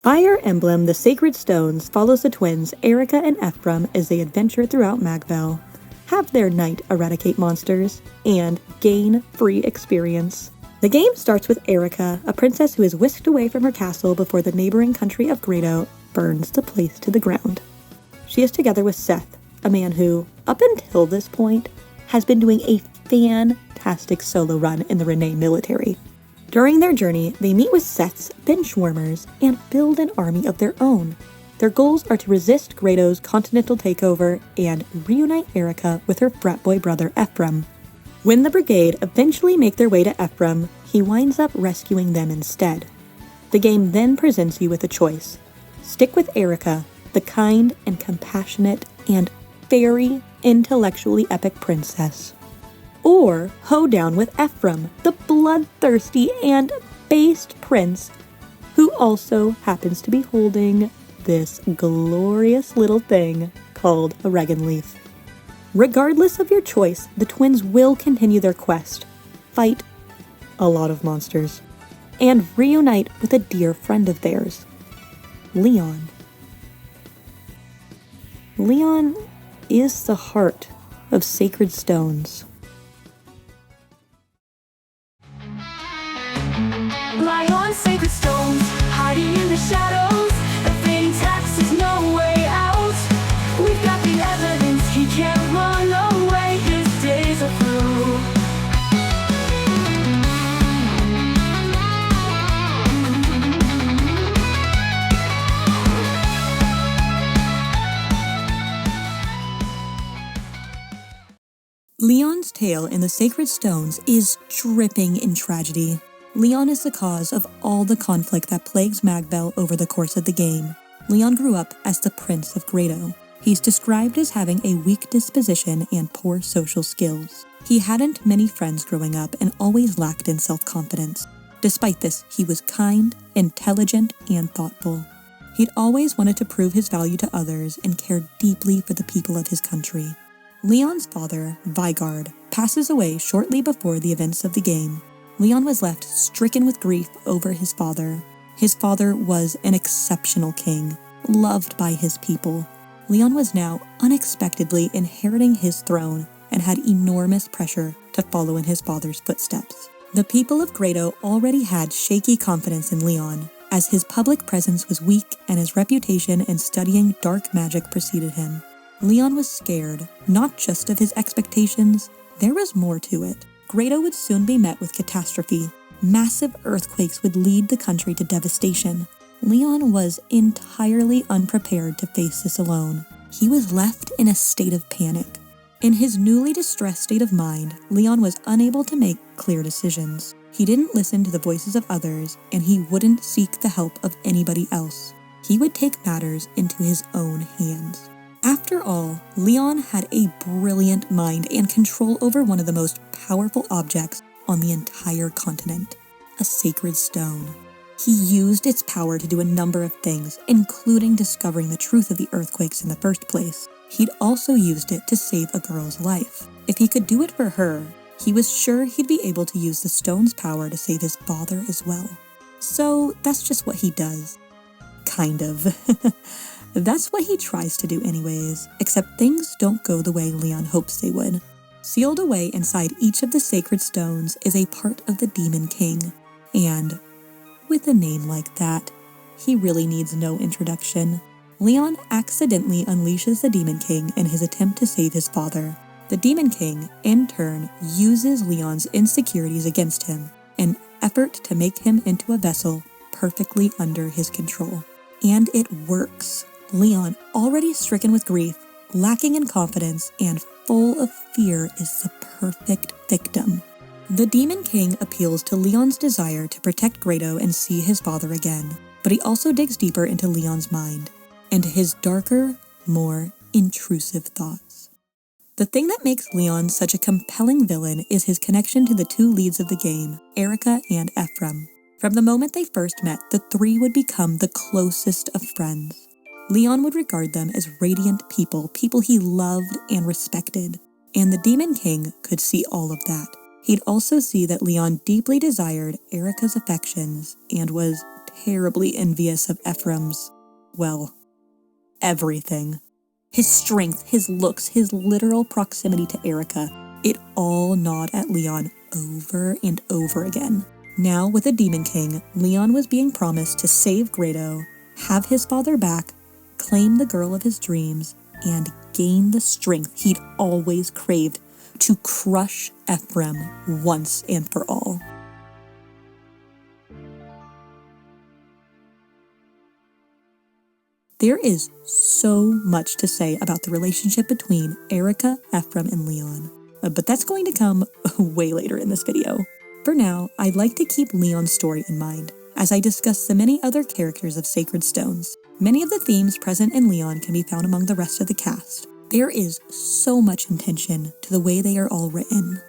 Fire Emblem The Sacred Stones follows the twins Erica and Ephraim as they adventure throughout Magvel, have their knight eradicate monsters, and gain free experience. The game starts with Erica, a princess who is whisked away from her castle before the neighboring country of Grado burns the place to the ground. She is together with Seth, a man who, up until this point, has been doing a fantastic solo run in the Renee military. During their journey, they meet with Seth's benchwarmers and build an army of their own. Their goals are to resist Grado's continental takeover and reunite Erica with her frat boy brother Ephraim. When the brigade eventually make their way to Ephraim, he winds up rescuing them instead. The game then presents you with a choice. Stick with Erica, the kind and compassionate and very intellectually epic princess. Or hoe down with Ephraim, the bloodthirsty and based prince, who also happens to be holding this glorious little thing called a Regan leaf. Regardless of your choice, the twins will continue their quest, fight a lot of monsters, and reunite with a dear friend of theirs, Leon. Leon is the heart of Sacred Stones. Lie on sacred stones, hiding in the shadows. The fading tax is no way out. We've got the evidence, he can't run away. His days are through. Leon's tale in the Sacred Stones is dripping in tragedy. Leon is the cause of all the conflict that plagues Magvel over the course of the game. Leon grew up as the Prince of Grado. He's described as having a weak disposition and poor social skills. He hadn't many friends growing up and always lacked in self-confidence. Despite this, he was kind, intelligent, and thoughtful. He'd always wanted to prove his value to others and cared deeply for the people of his country. Leon's father, Vigard, passes away shortly before the events of the game. Leon was left stricken with grief over his father. His father was an exceptional king, loved by his people. Leon was now unexpectedly inheriting his throne and had enormous pressure to follow in his father's footsteps. The people of Grado already had shaky confidence in Leon, as his public presence was weak and his reputation in studying dark magic preceded him. Leon was scared, not just of his expectations, there was more to it. Grado would soon be met with catastrophe. Massive earthquakes would lead the country to devastation. Leon was entirely unprepared to face this alone. He was left in a state of panic. In his newly distressed state of mind, Leon was unable to make clear decisions. He didn't listen to the voices of others, and he wouldn't seek the help of anybody else. He would take matters into his own hands. After all, Leon had a brilliant mind and control over one of the most powerful objects on the entire continent, a sacred stone. He used its power to do a number of things, including discovering the truth of the earthquakes in the first place. He'd also used it to save a girl's life. If he could do it for her, he was sure he'd be able to use the stone's power to save his father as well. So that's just what he does. Kind of. That's what he tries to do anyways, except things don't go the way Leon hopes they would. Sealed away inside each of the sacred stones is a part of the Demon King, and with a name like that, he really needs no introduction. Leon accidentally unleashes the Demon King in his attempt to save his father. The Demon King, in turn, uses Leon's insecurities against him, an effort to make him into a vessel perfectly under his control. And it works. Leon, already stricken with grief, lacking in confidence, and full of fear, is the perfect victim. The Demon King appeals to Leon's desire to protect Grado and see his father again, but he also digs deeper into Leon's mind, and his darker, more intrusive thoughts. The thing that makes Leon such a compelling villain is his connection to the two leads of the game, Erica and Ephraim. From the moment they first met, the three would become the closest of friends. Leon would regard them as radiant people he loved and respected, and the Demon King could see all of that. He'd also see that Leon deeply desired Erica's affections and was terribly envious of Ephraim's, well, everything. His strength, his looks, his literal proximity to Erica, it all gnawed at Leon over and over again. Now, with the Demon King, Leon was being promised to save Grado, have his father back, claim the girl of his dreams, and gain the strength he'd always craved to crush Ephraim once and for all. There is so much to say about the relationship between Erica, Ephraim, and Leon, but that's going to come way later in this video. For now, I'd like to keep Leon's story in mind, as I discuss the many other characters of Sacred Stones. Many of the themes present in Leon can be found among the rest of the cast. There is so much intention to the way they are all written.